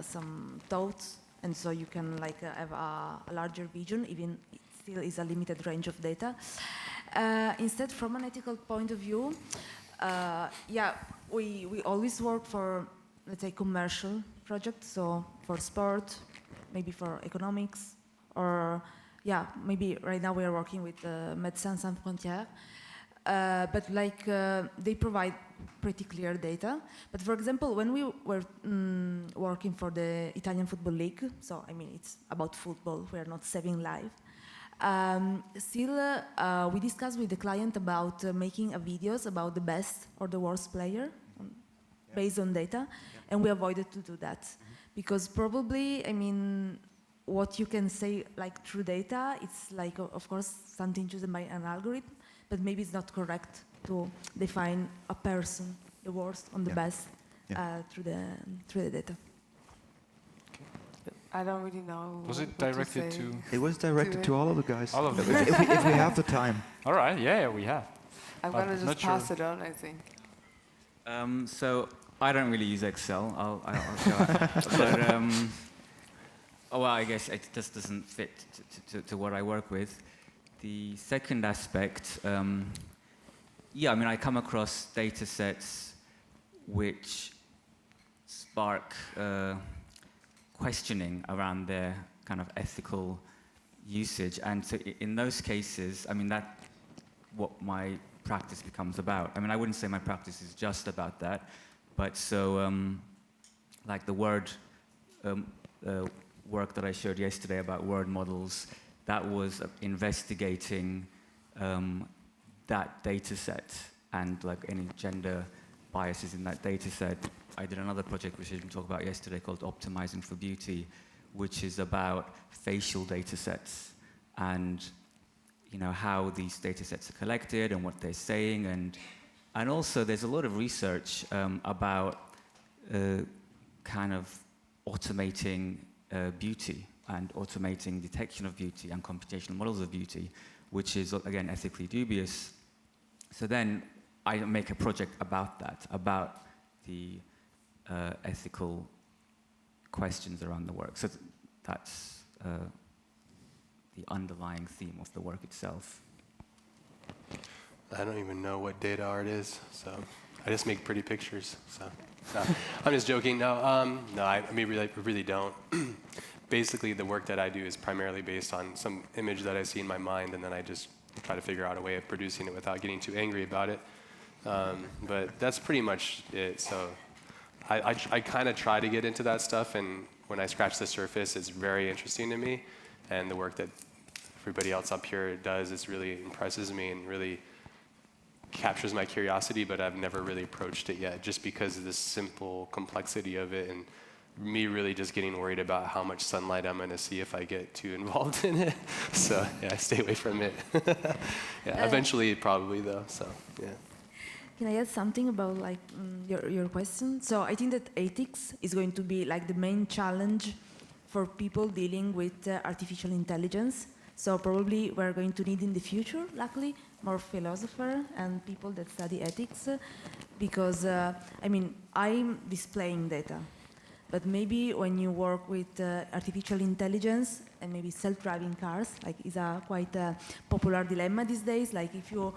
some thoughts, and so you can have a larger vision, even it still is a limited range of data. Instead, from an ethical point of view, we always work for, let's say, commercial projects, so for sport, maybe for economics, or maybe right now we are working with Médecins Sans Frontières, but they provide pretty clear data. But for example, when we were working for the Italian Football League, so I mean it's about football, we are not saving life. We discussed with the client about making videos about the best or the worst player based on data, and we avoided to do that because probably, I mean, what you can say like through data, it's like of course something chosen by an algorithm, but maybe it's not correct to define a person, the worst on the best, through the data. I don't really know. Was it directed to? It was directed to all of the guys. All of them. if we have the time. All right. Yeah, we have. I'm gonna just pass it on, I think. So I don't really use Excel. I'll show it. But I guess it just doesn't fit to what I work with. The second aspect, I mean, I come across data sets which spark questioning around their kind of ethical usage, and so in those cases, I mean, that's what my practice becomes about. I mean, I wouldn't say my practice is just about that, but so like the word work that I showed yesterday about word models, that was investigating that data set and like any gender biases in that data set. I did another project which I didn't talk about yesterday called Optimizing for Beauty, which is about facial data sets and how these data sets are collected and what they're saying, and also there's a lot of research about kind of automating beauty and automating detection of beauty and computational models of beauty, which is again ethically dubious. So then I make a project about that, about the ethical questions around the work. So that's the underlying theme of the work itself. I don't even know what data art is, so I just make pretty pictures. So no, I'm just joking. No, I mean really don't. Basically, the work that I do is primarily based on some image that I see in my mind, and then I just try to figure out a way of producing it without getting too angry about it. But that's pretty much it. So I kind of try to get into that stuff, and when I scratch the surface, it's very interesting to me. And the work that everybody else up here does, it really impresses me and really captures my curiosity, but I've never really approached it yet, just because of the simple complexity of it, and me really just getting worried about how much sunlight I'm going to see if I get too involved in it. So yeah, I stay away from it. Yeah, eventually probably though. So yeah. Can I add something about your question? So I think that ethics is going to be like the main challenge for people dealing with artificial intelligence. So probably we're going to need in the future, luckily, more philosophers and people that study ethics, because I mean, I'm displaying data, but maybe when you work with artificial intelligence and maybe self-driving cars, like is a quite popular dilemma these days. Like if you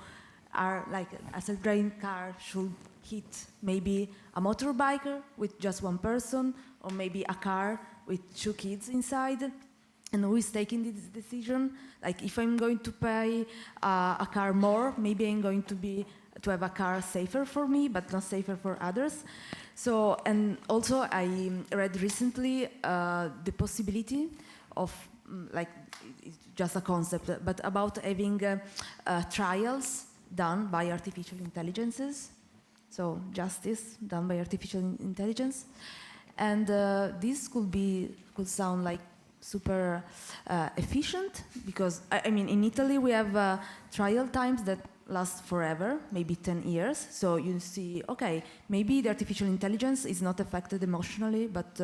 are like a self-driving car should hit maybe a motorbiker with just one person, or maybe a car with 2 kids inside, and who is taking this decision? Like if I'm going to pay a car more, maybe I'm going to have a car safer for me, but not safer for others. So, and also I read recently the possibility of, like, it's just a concept, but about having trials done by artificial intelligences. So justice done by artificial intelligence. And this could sound like super efficient, because I mean in Italy we have trial times that last forever, maybe 10 years. So you see, okay, maybe the artificial intelligence is not affected emotionally, but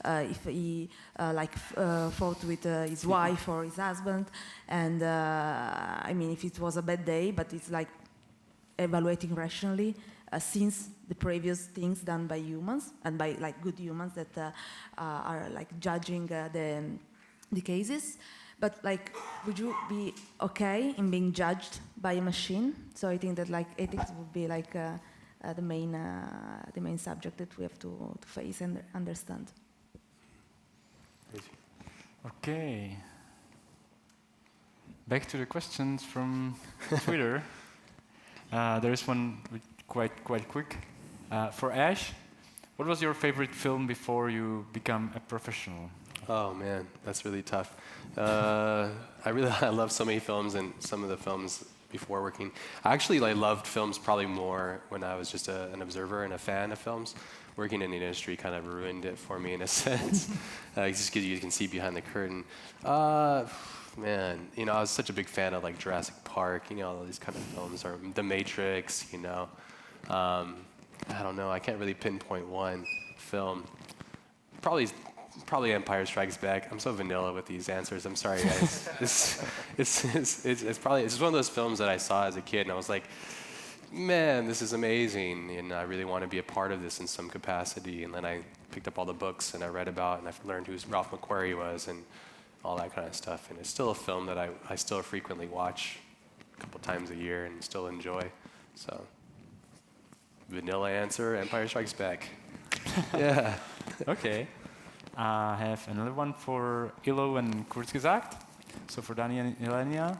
if he fought with his wife or his husband, and I mean if it was a bad day, but it's like evaluating rationally. Since the previous things done by humans and by like good humans that are like judging the cases, but like would you be okay in being judged by a machine? So I think that like ethics would be like the main subject that we have to face and understand. Okay. Back to the questions from Twitter. There is one quite quick. For Ash, what was your favorite film before you become a professional? Oh man, that's really tough. I love so many films, and some of the films before working. I actually loved films probably more when I was just an observer and a fan of films. Working in the industry kind of ruined it for me in a sense, just because you can see behind the curtain. Man, I was such a big fan of like Jurassic Park, all these kind of films, or The Matrix, I don't know, I can't really pinpoint one film. Probably Empire Strikes Back. I'm so vanilla with these answers. I'm sorry, guys. It's one of those films that I saw as a kid, and I was like, man, this is amazing, and I really want to be a part of this in some capacity. And then I picked up all the books, and I read about, and I learned who Ralph McQuarrie was, and all that kind of stuff. And it's still a film that I still frequently watch a couple times a year and still enjoy. So, vanilla answer, Empire Strikes Back. Yeah. Okay. I have another one for Illo and Kurzgesagt. So for Dani and Illenia,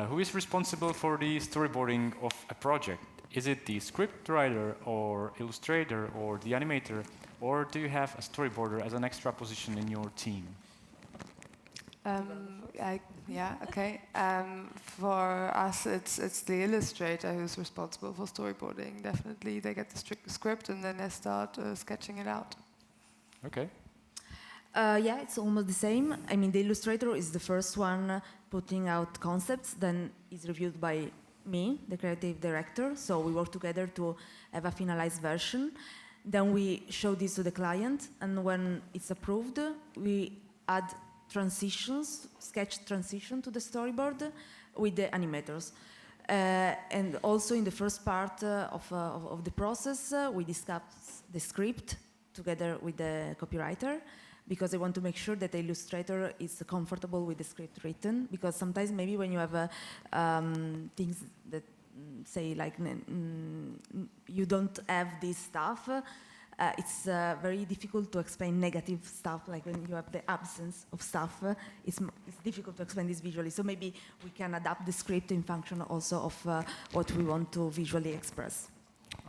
who is responsible for the storyboarding of a project? Is it the script writer or illustrator or the animator, or do you have a storyboarder as an extra position in your team? Yeah, okay. For us, it's the illustrator who's responsible for storyboarding. Definitely, they get the script and then they start sketching it out. Okay. Yeah, it's almost the same. I mean, the illustrator is the first one putting out concepts, then is reviewed by me, the creative director. So we work together to have a finalized version. Then we show this to the client, and when it's approved, we add transitions, sketch transition to the storyboard with the animators. And also in the first part of the process, we discuss the script together with the copywriter, because I want to make sure that the illustrator is comfortable with the script written, because sometimes maybe when you have things that say like you don't have this stuff, it's very difficult to explain negative stuff, like when you have the absence of stuff, it's difficult to explain this visually. So maybe we can adapt the script in function also of what we want to visually express.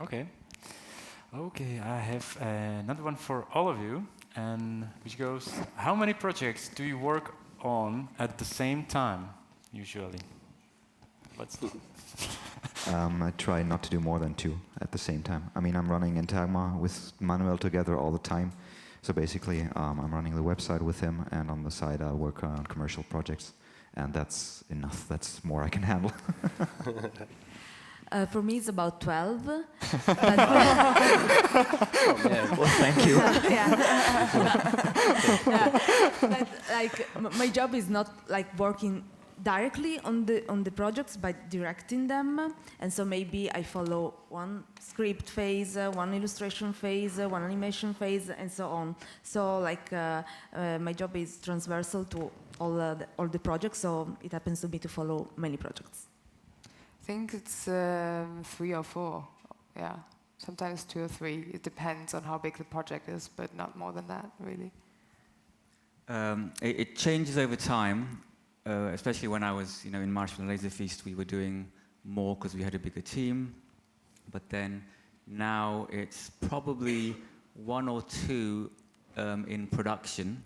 Okay. Okay, I have another one for all of you, and which goes, how many projects do you work on at the same time, usually? What's I try not to do more than 2 at the same time. I mean, I'm running Intagma with Manuel together all the time. So basically, I'm running the website with him, and on the side I work on commercial projects. And that's enough. That's more I can handle. For me, it's about 12. Oh, man. Well, thank you. But like my job is not like working directly on the projects, but directing them, and so maybe I follow one script phase, one illustration phase, one animation phase, and so on. So like my job is transversal to all the projects, so it happens to me to follow many projects. I think it's 3 or 4. Yeah, sometimes 2 or 3. It depends on how big the project is, but not more than that, really. It changes over time, especially when I was, in Marshall and Laserfeast, we were doing more because we had a bigger team. But then now it's probably 1 or 2 in production,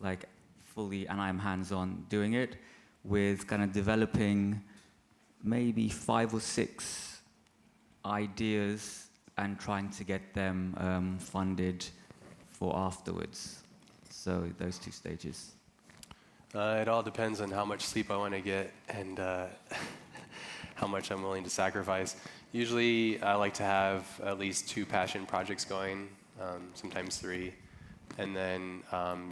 like fully, and I'm hands-on doing it, with kind of developing maybe 5 or 6 ideas and trying to get them funded for afterwards. So those 2 stages. It all depends on how much sleep I want to get and how much I'm willing to sacrifice. Usually I like to have at least 2 passion projects going, sometimes 3, and then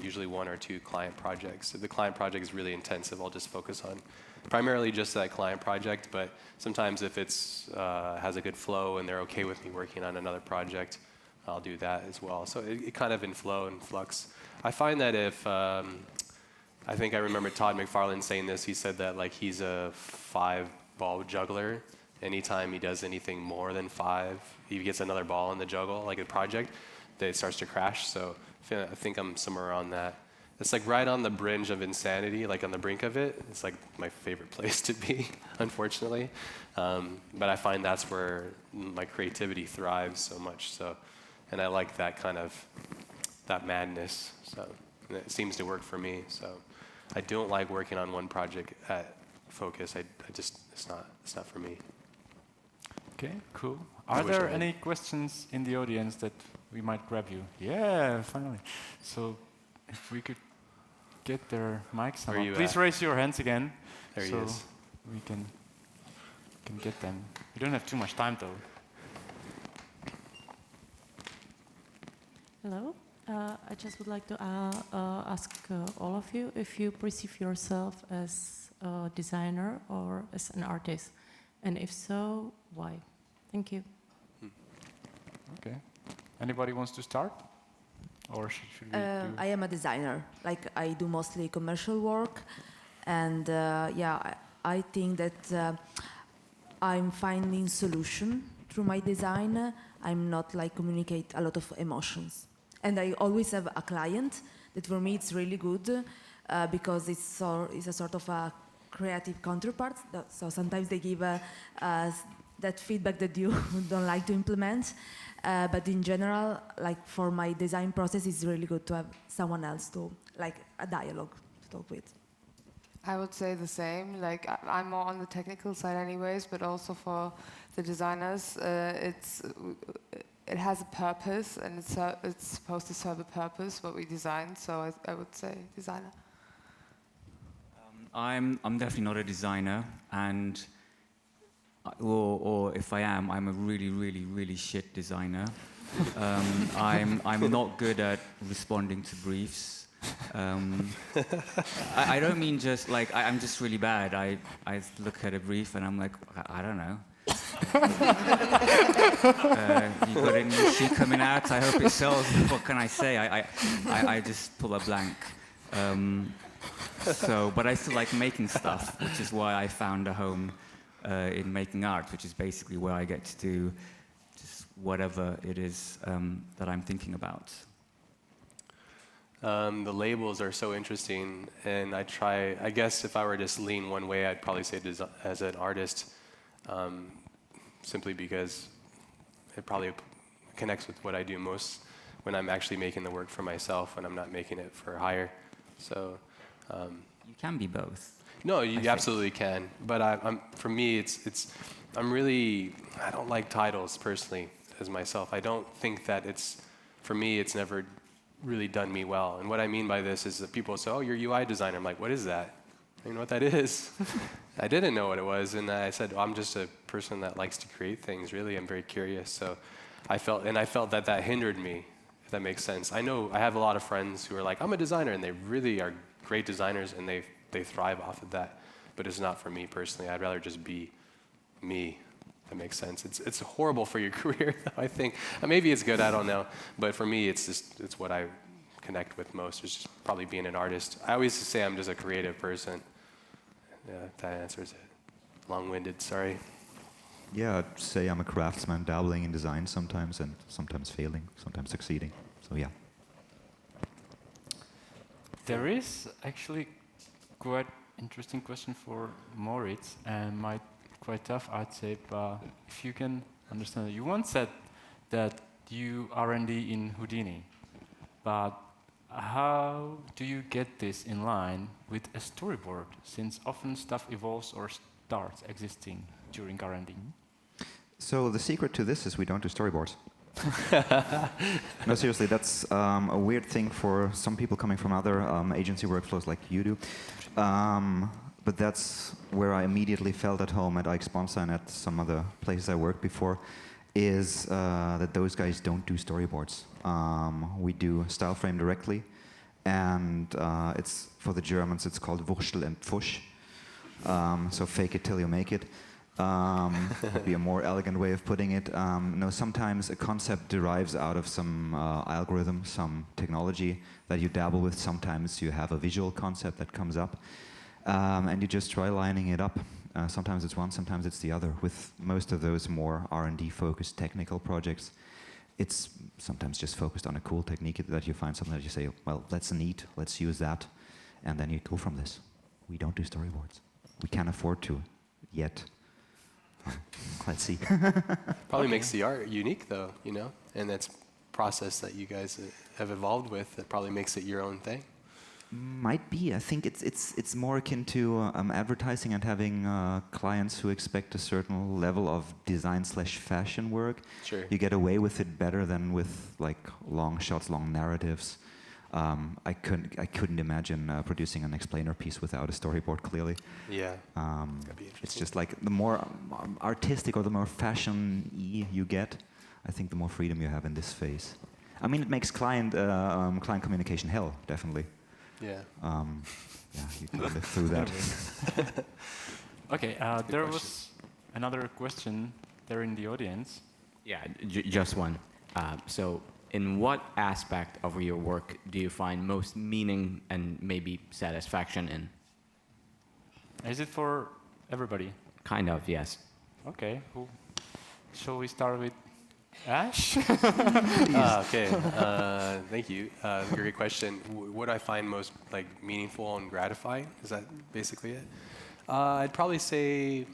usually 1 or 2 client projects. If the client project is really intensive, I'll just focus on primarily just that client project, but sometimes if it's has a good flow and they're okay with me working on another project, I'll do that as well. So it kind of in flow and flux. I find that if, I think I remember Todd McFarlane saying this, he said that like he's a 5-ball juggler. Anytime he does anything more than 5, he gets another ball in the juggle, like a project, that it starts to crash. So I think I'm somewhere around that. It's like right on the brink of insanity, like on the brink of it. It's like my favorite place to be, unfortunately. But I find that's where my creativity thrives so much. So, and I like that kind of, that madness. So and it seems to work for me. So I don't like working on one project at focus. I just, it's not for me. Okay, cool. Are there any questions in the audience that we might grab you? Yeah, finally. So if we could get their mics on. Please raise your hands again. There he is. We can get them. We don't have too much time though. Hello. I just would like to ask all of you if you perceive yourself as a designer or as an artist, and if so, why? Thank you. Okay. Anybody wants to start? Or should we I am a designer. Like I do mostly commercial work, and I think that I'm finding solution through my design. I'm not like communicate a lot of emotions, and I always have a client that for me it's really good because it's a sort of a creative counterpart. So sometimes they give that feedback that you don't like to implement. But in general, like for my design process, it's really good to have someone else to, like a dialogue to talk with. I would say the same. Like I'm more on the technical side anyways, but also for the designers, it has a purpose, and it's supposed to serve a purpose, what we design, so I would say designer. I'm definitely not a designer, and or if I am, I'm a really, really, really shit designer. I'm not good at responding to briefs. I don't mean just like I'm just really bad. I look at a brief and I'm like, I don't know. You got a new shoe coming out? I hope it sells. What can I say? I just pull a blank. But I still like making stuff, which is why I found a home in making art, which is basically where I get to do just whatever it is that I'm thinking about. The labels are so interesting, and I guess if I were to just lean one way, I'd probably say as an artist, simply because it probably connects with what I do most when I'm actually making the work for myself, when I'm not making it for hire. So you can be both. No, you absolutely can. But for me, I don't like titles personally as myself. I don't think that for me, it's never really done me well. And what I mean by this is that people say, oh, you're UI designer. I'm like, what is that? You know what that is? I didn't know what it was. And I said, well, I'm just a person that likes to create things, really. I'm very curious. So I felt that hindered me, if that makes sense. I know I have a lot of friends who are like, I'm a designer, and they really are great designers, and they thrive off of that. But it's not for me personally. I'd rather just be me. That makes sense. It's horrible for your career, I think. Maybe it's good, I don't know. But for me, it's what I connect with most, is just probably being an artist. I always say I'm just a creative person. Yeah, that answers it. Long-winded, sorry. Yeah, I'd say I'm a craftsman dabbling in design sometimes, and sometimes failing, sometimes succeeding. So yeah. There is actually quite interesting question for Moritz, and might quite tough, I'd say, but if you can understand it. You once said that you R&D in Houdini, but how do you get this in line with a storyboard, since often stuff evolves or starts existing during R&D? So the secret to this is we don't do storyboards. No, seriously, that's a weird thing for some people coming from other agency workflows like you do. But that's where I immediately felt at home at Ike Sponsor and at some other places I worked before, is that those guys don't do storyboards. We do style frame directly, and it's for the Germans, it's called Wurstel and Pfusch. So fake it till you make it. Would be a more elegant way of putting it. No, sometimes a concept derives out of some algorithm, some technology that you dabble with. Sometimes you have a visual concept that comes up, and you just try lining it up. Sometimes it's one, sometimes it's the other. With most of those more R&D focused technical projects, it's sometimes just focused on a cool technique that you find something that you say, well, that's neat, let's use that, and then you go from this. We don't do storyboards. We can't afford to, yet. Let's see. Probably makes the art unique, though, you know? And that's process that you guys have evolved with that probably makes it your own thing. Might be. I think it's more akin to advertising and having clients who expect a certain level of design/fashion work. Sure. You get away with it better than with like long shots, long narratives. I couldn't imagine producing an explainer piece without a storyboard. Clearly. Yeah. It's just like the more artistic or the more fashion-y you get, I think the more freedom you have in this phase. I mean, it makes client communication hell, definitely. Yeah. Yeah, you can live through that. Okay, there was another question there in the audience. Yeah, just one. So, in what aspect of your work do you find most meaning and maybe satisfaction in? Is it for everybody? Kind of, yes. Okay, shall we start with Ash? Okay, thank you. Great question. What I find most like meaningful and gratifying, is that basically it? I'd probably say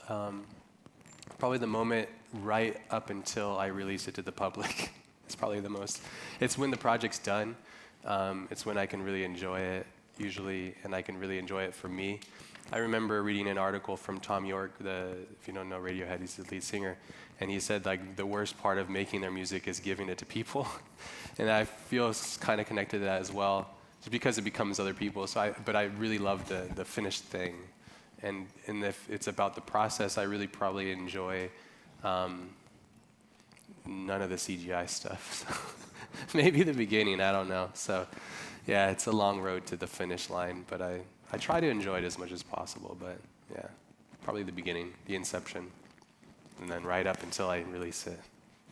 probably the moment right up until I release it to the public. It's probably the most. It's when the project's done. It's when I can really enjoy it usually, and I can really enjoy it for me. I remember reading an article from Tom York, if you don't know Radiohead, he's the lead singer, and he said like the worst part of making their music is giving it to people, and I feel kind of connected to that as well, just because it becomes other people. But I really love the finished thing, and if it's about the process, I really probably enjoy none of the CGI stuff. So maybe the beginning, I don't know. So yeah, it's a long road to the finish line, but I try to enjoy it as much as possible, but yeah, probably the beginning, the inception, and then right up until I release it,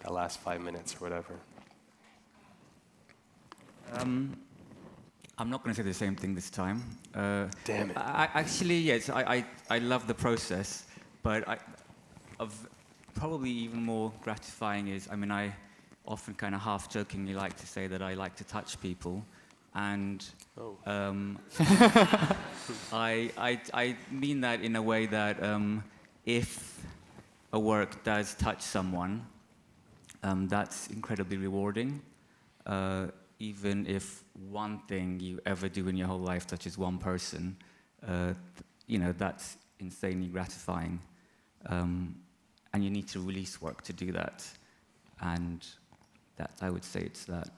the last 5 minutes or whatever. I'm not going to say the same thing this time. Damn it. Actually, yes, I love the process, but probably even more gratifying is, I mean, I often kind of half-jokingly like to say that I like to touch people, and I mean that in a way that if a work does touch someone, that's incredibly rewarding. Even if one thing you ever do in your whole life touches one person, you know, that's insanely gratifying. And you need to release work to do that. And that, I would say it's that.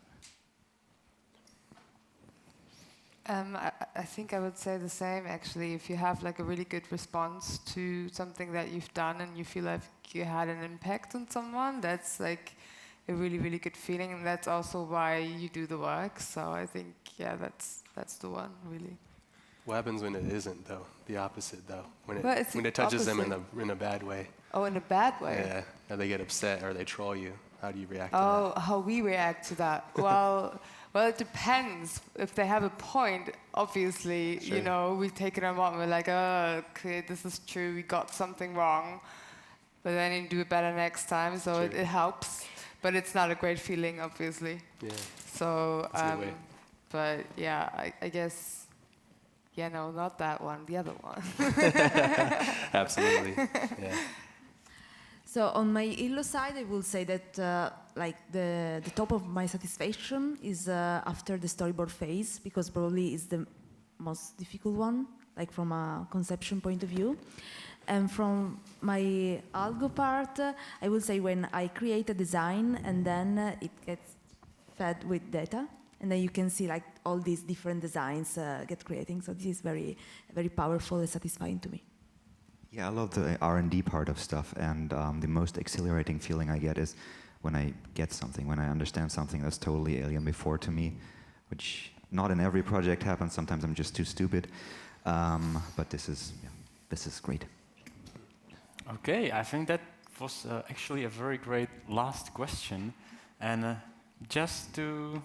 I think I would say the same, actually. If you have like a really good response to something that you've done and you feel like you had an impact on someone, that's like a really, really good feeling, and that's also why you do the work. So I think, yeah, that's the one, really. What happens when it isn't, though? The opposite, though? When it touches opposite. them in a bad way? Oh, in a bad way? Yeah, or they get upset or they troll you. How do you react to Oh, how we react to that? Well, it depends. If they have a point, obviously, Sure. you know, we take it on board and we're like, oh, okay, this is true, we got something wrong. But then you do it better next time, so Sure. it helps. But it's not a great feeling, obviously. Yeah. So, That's a good way. but yeah, I guess, yeah, no, not that one, the other one. Absolutely. Yeah. So on my Illo side, I will say that like the top of my satisfaction is after the storyboard phase, because probably it's the most difficult one, like from a conception point of view. And from my algo part, I will say when I create a design and then it gets fed with data, and then you can see like all these different designs get creating. So this is very, very powerful and satisfying to me. Yeah, I love the R&D part of stuff, and the most exhilarating feeling I get is when I get something, when I understand something that's totally alien before to me, which not in every project happens. Sometimes I'm just too stupid, but this is great. Okay, I think that was actually a very great last question, and just to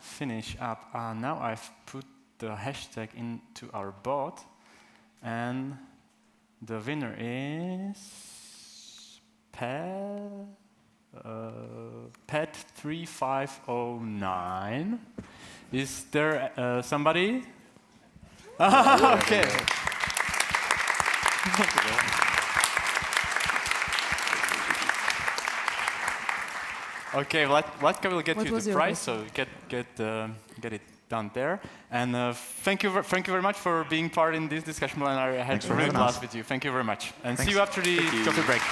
finish up, now I've put the hashtag into our bot, and the winner is Pet3509. Is there somebody? Okay. Okay, Vlatka will get you the prize, so get it down there. And thank you very much for being part in this discussion, and I had a really blast with you. Thank you very much, and see you after the coffee break.